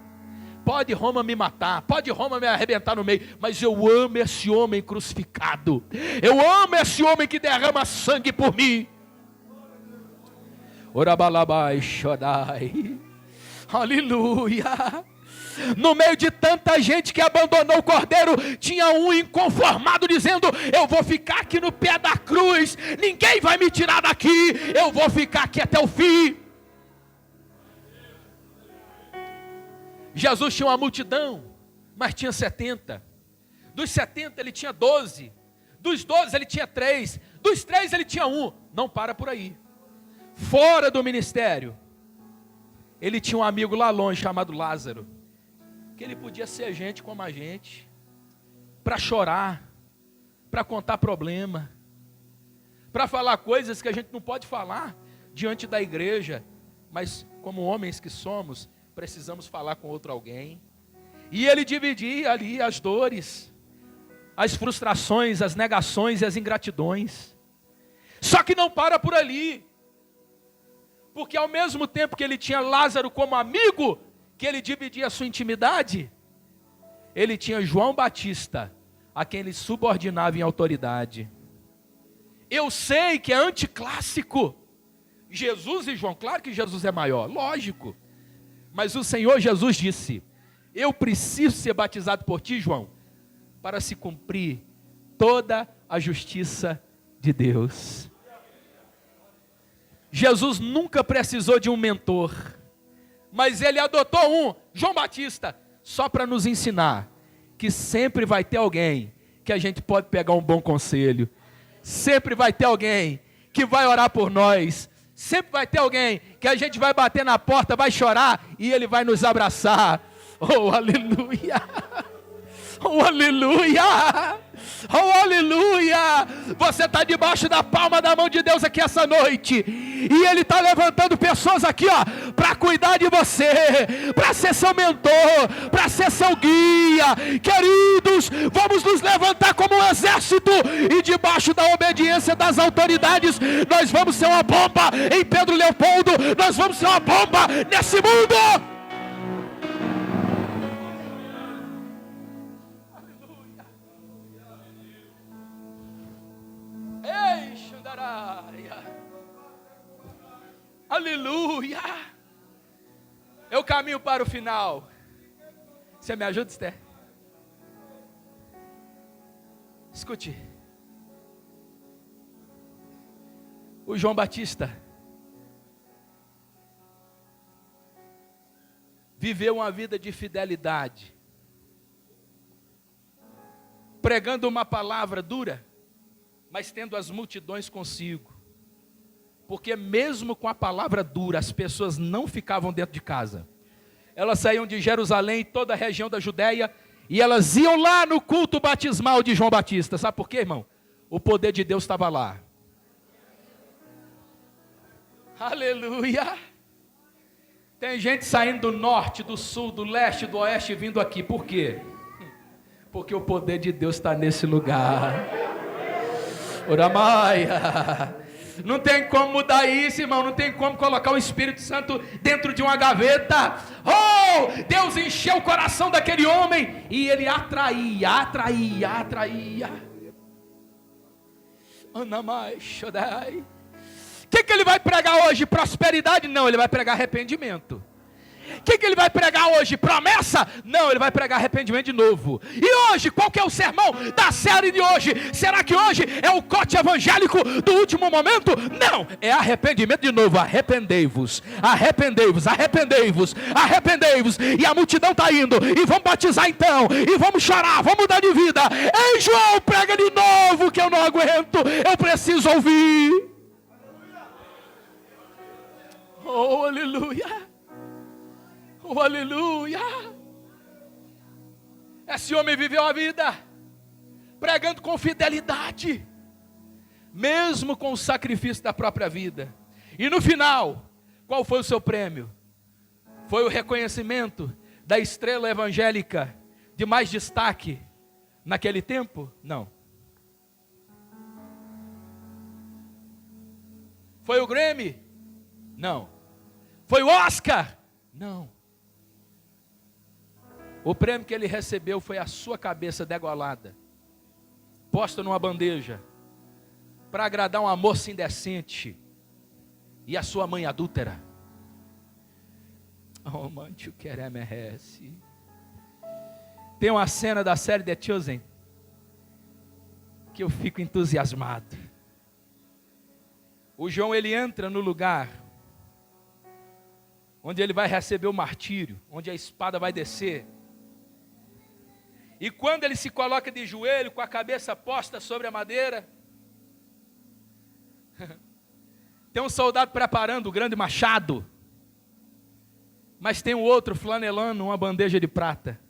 pode Roma me matar, pode Roma me arrebentar no meio, mas eu amo esse homem crucificado. Eu amo esse homem que derrama sangue por mim. Orabalabai Shodai. Aleluia. No meio de tanta gente que abandonou o Cordeiro, tinha um inconformado dizendo: eu vou ficar aqui no pé da cruz, ninguém vai me tirar daqui, eu vou ficar aqui até o fim. Jesus tinha uma multidão, mas tinha 70. Dos 70 ele tinha 12. Dos 12 ele tinha 3. Dos 3 ele tinha 1. Não para por aí. Fora do ministério, ele tinha um amigo lá longe chamado Lázaro, que ele podia ser gente como a gente, para chorar, para contar problema, para falar coisas que a gente não pode falar diante da igreja, mas como homens que somos, precisamos falar com outro alguém. E ele dividia ali as dores, as frustrações, as negações e as ingratidões. Só que não para por ali, porque ao mesmo tempo que ele tinha Lázaro como amigo, que ele dividia a sua intimidade, ele tinha João Batista, a quem ele subordinava em autoridade. Eu sei que é anticlássico, Jesus e João. Claro que Jesus é maior, lógico. Mas o Senhor Jesus disse: eu preciso ser batizado por ti, João, para se cumprir toda a justiça de Deus. Jesus nunca precisou de um mentor, mas ele adotou um, João Batista, só para nos ensinar que sempre vai ter alguém que a gente pode pegar um bom conselho, sempre vai ter alguém que vai orar por nós, sempre vai ter alguém que a gente vai bater na porta, vai chorar e ele vai nos abraçar. Oh, aleluia! Oh, aleluia! Oh, aleluia! Você está debaixo da palma da mão de Deus aqui essa noite. E Ele está levantando pessoas aqui, ó, para cuidar de você, para ser seu mentor, para ser seu guia. Queridos, vamos nos levantar como um exército. E debaixo da obediência das autoridades, nós vamos ser uma bomba em Pedro Leopoldo. Nós vamos ser uma bomba nesse mundo. Ei, Xandaraia. Aleluia. Eu caminho para o final. Você me ajuda, Esther? Escute. O João Batista viveu uma vida de fidelidade, pregando uma palavra dura, mas tendo as multidões consigo. Porque mesmo com a palavra dura, as pessoas não ficavam dentro de casa. Elas saíam de Jerusalém, toda a região da Judéia, e elas iam lá no culto batismal de João Batista. Sabe por quê, irmão? O poder de Deus estava lá. Aleluia. Tem gente saindo do norte, do sul, do leste, do oeste, vindo aqui. Por quê? Porque o poder de Deus está nesse lugar. Oramaia. Não tem como mudar isso, irmão. Não tem como colocar o Espírito Santo dentro de uma gaveta. Oh, Deus encheu o coração daquele homem e ele atraía. Anamai Shodai. O que ele vai pregar hoje? Prosperidade? Não, ele vai pregar arrependimento. O que ele vai pregar hoje? Promessa? Não, ele vai pregar arrependimento de novo. E hoje, qual que é o sermão da série de hoje? Será que hoje é o cote evangélico do último momento? Não, é arrependimento de novo. Arrependei-vos, arrependei-vos, arrependei-vos, arrependei-vos. E a multidão está indo, e vamos batizar então, e vamos chorar, vamos mudar de vida. Ei, João, prega de novo que eu não aguento, eu preciso ouvir. Oh, aleluia. Oh, aleluia. Esse homem viveu a vida pregando com fidelidade, mesmo com o sacrifício da própria vida. E no final, qual foi o seu prêmio? Foi o reconhecimento da estrela evangélica de mais destaque naquele tempo? Não. Foi o Grammy? Não. Foi o Oscar? Não. O prêmio que ele recebeu foi a sua cabeça degolada, posta numa bandeja, para agradar uma moça indecente e a sua mãe adúltera. Oh, mãe, tu quer merece. Tem uma cena da série The Chosen que eu fico entusiasmado. O João, ele entra no lugar onde ele vai receber o martírio, onde a espada vai descer. E quando ele se coloca de joelho, com a cabeça posta sobre a madeira, tem um soldado preparando o grande machado, mas tem um outro flanelando uma bandeja de prata.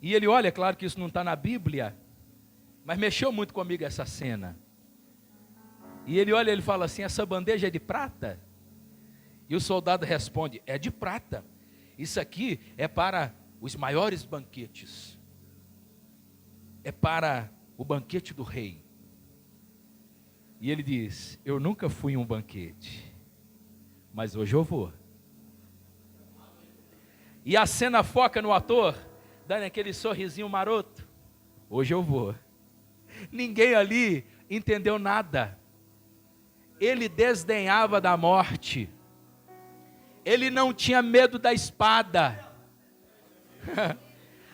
E ele olha, claro que isso não está na Bíblia, mas mexeu muito comigo essa cena. E ele olha e ele fala assim: essa bandeja é de prata? E o soldado responde: é de prata. Isso aqui é para os maiores banquetes. É para o banquete do rei. E ele diz: eu nunca fui em um banquete, mas hoje eu vou. E a cena foca no ator, dando aquele sorrisinho maroto. Hoje eu vou. Ninguém ali entendeu nada. Ele desdenhava da morte. Ele não tinha medo da espada.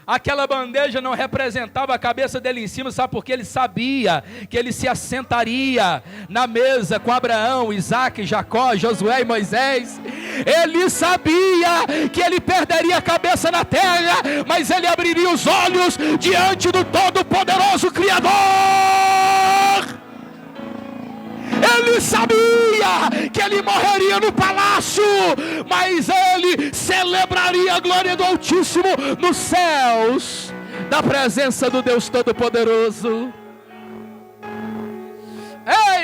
Aquela bandeja não representava a cabeça dele em cima, sabe por quê? Ele sabia que ele se assentaria na mesa com Abraão, Isaac, Jacó, Josué e Moisés. Ele sabia que ele perderia a cabeça na terra, mas ele abriria os olhos diante do Todo-Poderoso Criador. Ele sabia que ele morreria no palácio, mas ele celebraria a glória do Altíssimo nos céus, da presença do Deus Todo-Poderoso.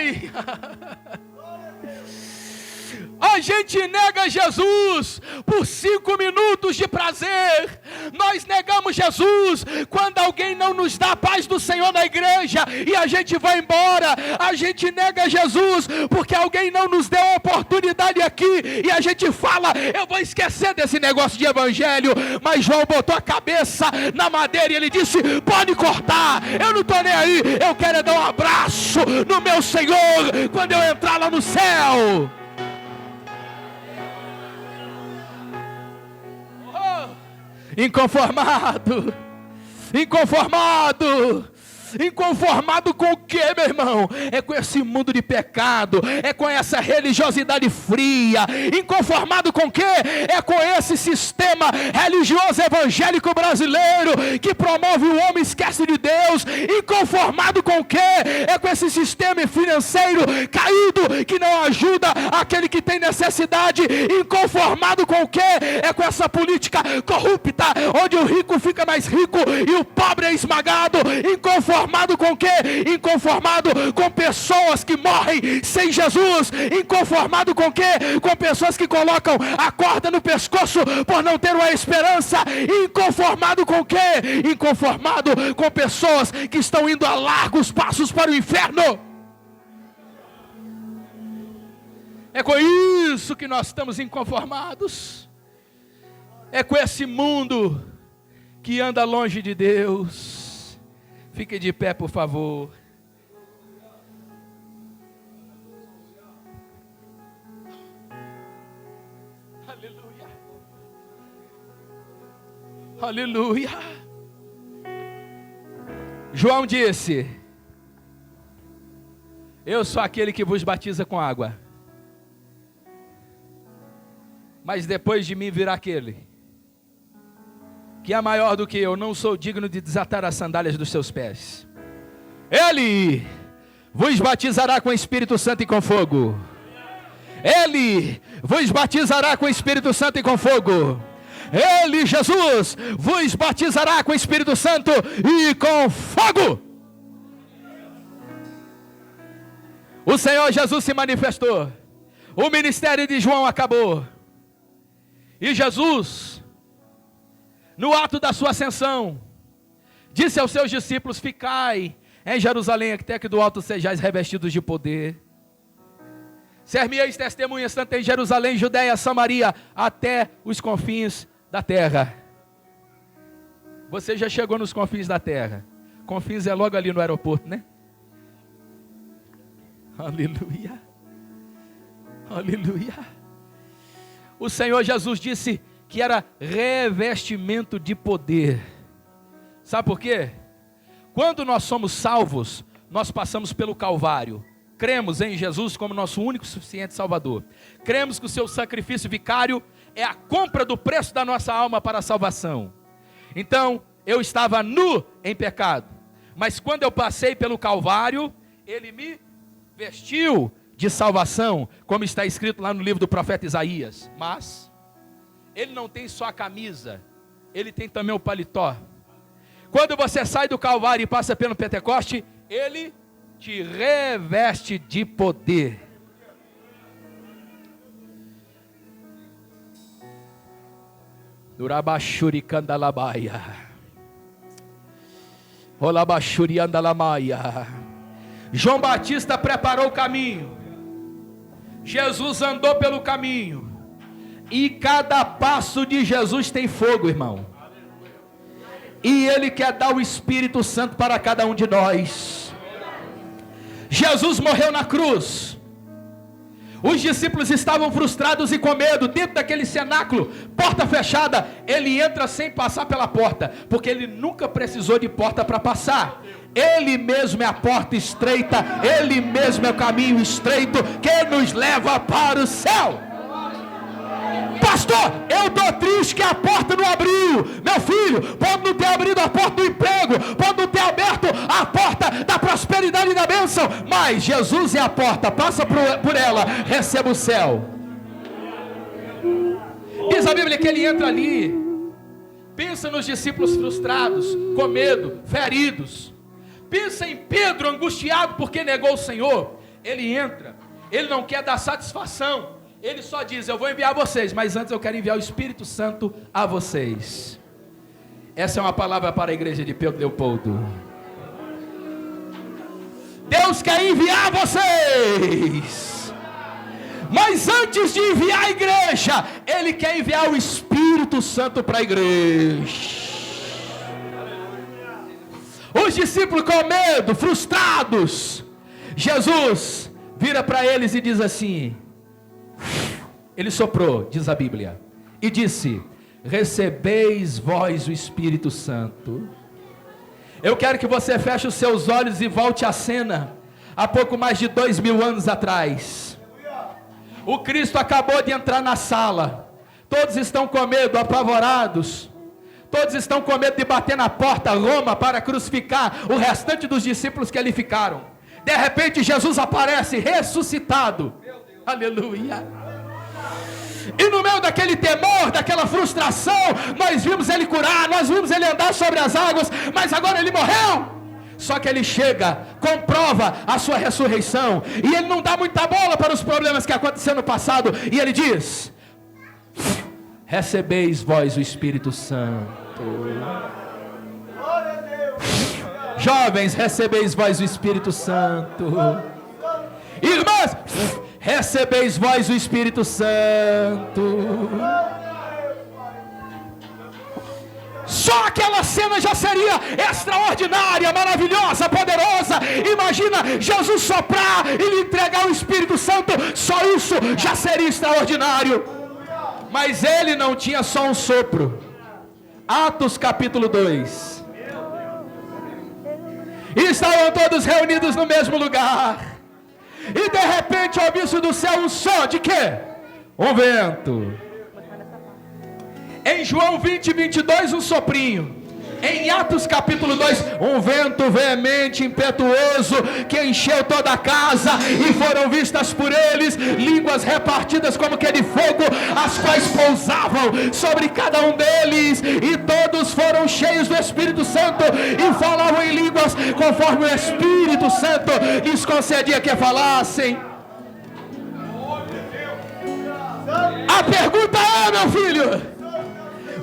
Ai! A gente nega Jesus por 5 minutos de prazer. Nós negamos Jesus quando alguém não nos dá a paz do Senhor na igreja e a gente vai embora. A gente nega Jesus porque alguém não nos deu a oportunidade aqui e a gente fala: eu vou esquecer desse negócio de evangelho. Mas João botou a cabeça na madeira e ele disse: pode cortar, eu não estou nem aí, eu quero dar um abraço no meu Senhor quando eu entrar lá no céu. Inconformado, inconformado com o que, meu irmão? É com esse mundo de pecado, é com essa religiosidade fria. Inconformado com o que? É com esse sistema religioso evangélico brasileiro que promove o homem, esquece de Deus. Inconformado com o que? É com esse sistema financeiro caído que não ajuda aquele que tem necessidade. Inconformado com o que? É com essa política corrupta, onde o rico fica mais rico e o pobre é esmagado. Inconformado com o quê? Inconformado com pessoas que morrem sem Jesus. Inconformado com o quê? Com pessoas que colocam a corda no pescoço por não ter uma esperança. Inconformado com o quê? Inconformado com pessoas que estão indo a largos passos para o inferno. É com isso que nós estamos inconformados. É com esse mundo que anda longe de Deus. Fique de pé, por favor. Aleluia. Aleluia. João disse: eu sou aquele que vos batiza com água, mas depois de mim virá aquele que é maior do que eu, não sou digno de desatar as sandálias dos seus pés. Ele vos batizará com o Espírito Santo e com fogo. Ele vos batizará com o Espírito Santo e com fogo. Ele, Jesus, vos batizará com o Espírito Santo e com fogo. O Senhor Jesus se manifestou. O ministério de João acabou. E Jesus, no ato da sua ascensão, disse aos seus discípulos: ficai em Jerusalém, até que do alto sejais revestidos de poder. Ser-me-eis testemunhas tanto em Jerusalém, Judeia, Samaria, até os confins da terra. Você já chegou nos confins da terra. Confins é logo ali no aeroporto, né? Aleluia. Aleluia. O Senhor Jesus disse que era revestimento de poder. Sabe por quê? Quando nós somos salvos, nós passamos pelo Calvário. Cremos em Jesus como nosso único e suficiente Salvador. Cremos que o seu sacrifício vicário é a compra do preço da nossa alma para a salvação. Então, eu estava nu em pecado, mas quando eu passei pelo Calvário, ele me vestiu de salvação, como está escrito lá no livro do profeta Isaías. Mas ele não tem só a camisa, ele tem também o paletó. Quando você sai do Calvário e passa pelo Pentecoste, ele te reveste de poder. Durabashurikandalabaia. Olabashuriandalamaia. João Batista preparou o caminho. Jesus andou pelo caminho. E cada passo de Jesus tem fogo, irmão. E Ele quer dar o Espírito Santo para cada um de nós. Jesus morreu na cruz. Os discípulos estavam frustrados e com medo, dentro daquele cenáculo, porta fechada. Ele entra sem passar pela porta, porque ele nunca precisou de porta para passar. Ele mesmo é a porta estreita, Ele mesmo é o caminho estreito que nos leva para o céu. Pastor, eu estou triste que a porta não abriu. Meu filho, pode não ter abrido a porta do emprego, pode não ter aberto a porta da prosperidade e da bênção, mas Jesus é a porta, passa por ela, receba o céu. Diz a Bíblia que ele entra ali. Pensa nos discípulos frustrados, com medo, feridos. Pensa em Pedro angustiado porque negou o Senhor. ele entra, ele não quer dar satisfação, ele só diz: eu vou enviar vocês, mas antes eu quero enviar o Espírito Santo a vocês. Essa é uma palavra para a igreja de Pedro Leopoldo. Deus quer enviar vocês, mas antes de enviar a igreja, Ele quer enviar o Espírito Santo para a igreja. Os discípulos com medo, frustrados, Jesus vira para eles e diz assim, ele soprou, diz a Bíblia, e disse: recebeis vós o Espírito Santo. Eu quero que você feche os seus olhos e volte à cena, há pouco mais de 2000 anos atrás. O Cristo acabou de entrar na sala, todos estão com medo, apavorados, todos estão com medo de bater na porta Roma para crucificar o restante dos discípulos que ali ficaram. De repente Jesus aparece ressuscitado, aleluia. E no meio daquele temor, daquela frustração, nós vimos ele curar, nós vimos ele andar sobre as águas, mas agora ele morreu. Só que ele chega, comprova a sua ressurreição, e ele não dá muita bola para os problemas que aconteceram no passado, e ele diz: recebeis vós o Espírito Santo. Jovens, recebeis vós o Espírito Santo. Irmãs, recebeis vós o Espírito Santo. Só aquela cena já seria extraordinária, maravilhosa, poderosa. Imagina Jesus soprar e lhe entregar o Espírito Santo. Só isso já seria extraordinário. Mas ele não tinha só um sopro. Atos capítulo 2. E estavam todos reunidos no mesmo lugar. E de repente ouviu-se do céu um som de quê? Um vento. Em João 20, 22, um soprinho. Em Atos capítulo 2, um vento veemente, impetuoso, que encheu toda a casa, e foram vistas por eles línguas repartidas como que de fogo, as quais pousavam sobre cada um deles, e todos foram cheios do Espírito Santo, e falavam em línguas, conforme o Espírito Santo lhes concedia que falassem. A pergunta é, meu filho,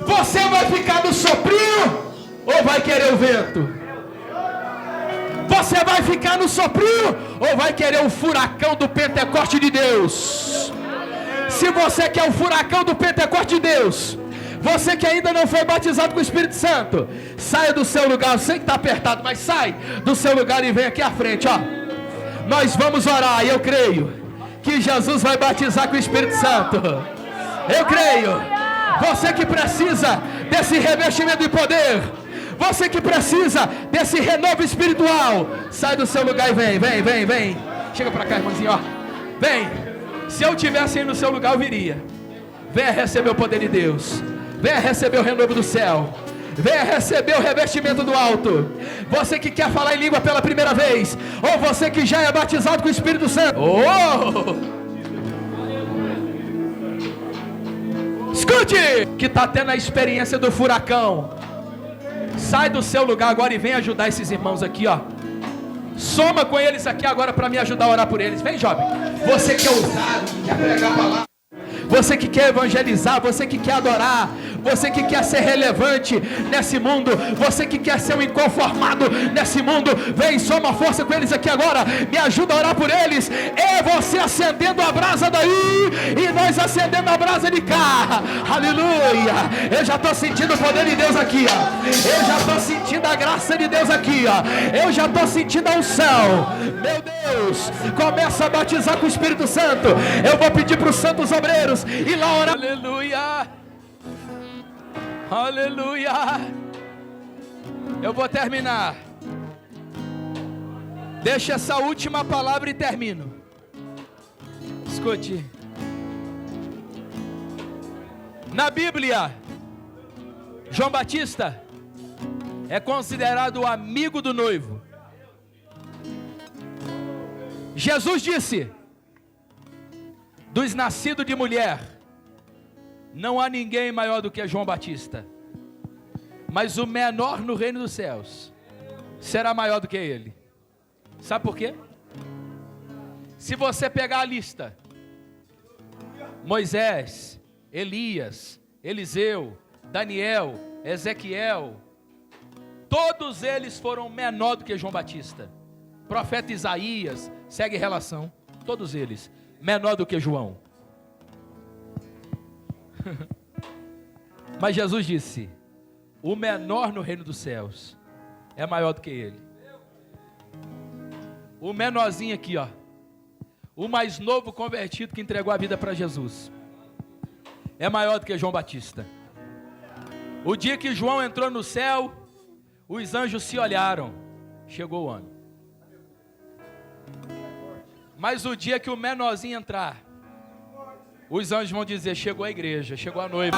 você vai ficar no soprinho ou vai querer o vento? Você vai ficar no soprinho ou vai querer o furacão do Pentecoste de Deus? Se você quer o furacão do Pentecoste de Deus, você que ainda não foi batizado com o Espírito Santo, saia do seu lugar. Eu sei que está apertado, mas sai do seu lugar e vem aqui à frente, ó. Nós vamos orar, e eu creio que Jesus vai batizar com o Espírito Santo. Eu creio. Você que precisa desse revestimento de poder, você que precisa desse renovo espiritual, sai do seu lugar e vem. Chega pra cá, irmãozinho, ó. Vem. Se eu tivesse aí no seu lugar, eu viria. Venha receber o poder de Deus. Venha receber o renovo do céu. Venha receber o revestimento do alto. Você que quer falar em língua pela primeira vez, ou você que já é batizado com o Espírito Santo. Escute, que está tendo a experiência do furacão, sai do seu lugar agora e vem ajudar esses irmãos aqui, ó. Soma com eles aqui agora para me ajudar a orar por eles. Vem, jovem. Você que é ousado, que quer pregar a palavra, você que quer evangelizar, você que quer adorar, você que quer ser relevante nesse mundo, você que quer ser um inconformado nesse mundo, vem, soma força com eles aqui agora, me ajuda a orar por eles. É você acendendo a brasa daí e nós acendendo a brasa de cá. Aleluia. Eu já estou sentindo o poder de Deus aqui, ó. Eu já estou sentindo a graça de Deus aqui, ó. Eu já estou sentindo a unção. Meu Deus, começa a batizar com o Espírito Santo. Eu vou pedir para os santos obreiros ir lá orar. Aleluia. Aleluia. Eu vou terminar. Deixa essa última palavra e termino. Escute. Na Bíblia, João Batista é considerado o amigo do noivo. Jesus disse: dos nascidos de mulher, não há ninguém maior do que João Batista, mas o menor no reino dos céus será maior do que ele. Sabe por quê? Se você pegar a lista, Moisés, Elias, Eliseu, Daniel, Ezequiel, todos eles foram menor do que João Batista. Profeta Isaías, segue relação, todos eles, menor do que João. Mas Jesus disse: o menor no reino dos céus é maior do que ele. O menorzinho aqui, ó, o mais novo convertido que entregou a vida para Jesus, é maior do que João Batista. O dia que João entrou no céu, os anjos se olharam, chegou o ano. Mas o dia que o menorzinho entrar, os anjos vão dizer: chegou a igreja, chegou a noiva.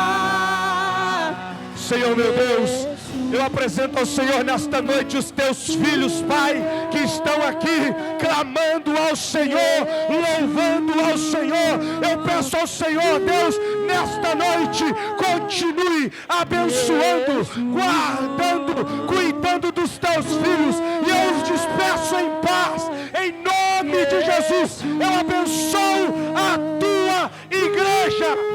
Senhor meu Deus, eu apresento ao Senhor nesta noite os teus filhos, Pai, que estão aqui clamando ao Senhor, louvando ao Senhor. Eu peço ao Senhor, Deus, nesta noite, continue abençoando, guardando, cuidando dos teus filhos, e eu os despeço em paz, em nome de Jesus. Eu abençoo a tua igreja.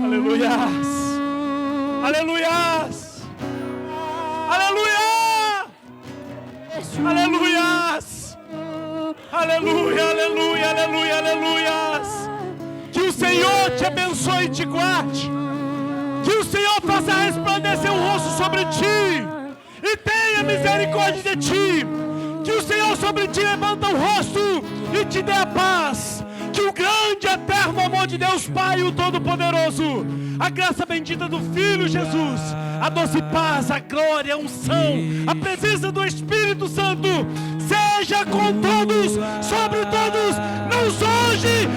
Aleluias, aleluias, aleluia, aleluias, aleluia, aleluia, aleluia, aleluias. Que o Senhor te abençoe e te guarde, que o Senhor faça resplandecer o rosto sobre ti e tenha misericórdia de ti, que o Senhor sobre ti levanta o rosto e te dê a paz. Que o grande eterno amor de Deus Pai, o Todo-Poderoso, a graça bendita do Filho Jesus, a doce paz, a glória, a unção, a presença do Espírito Santo seja com todos, sobre todos, não hoje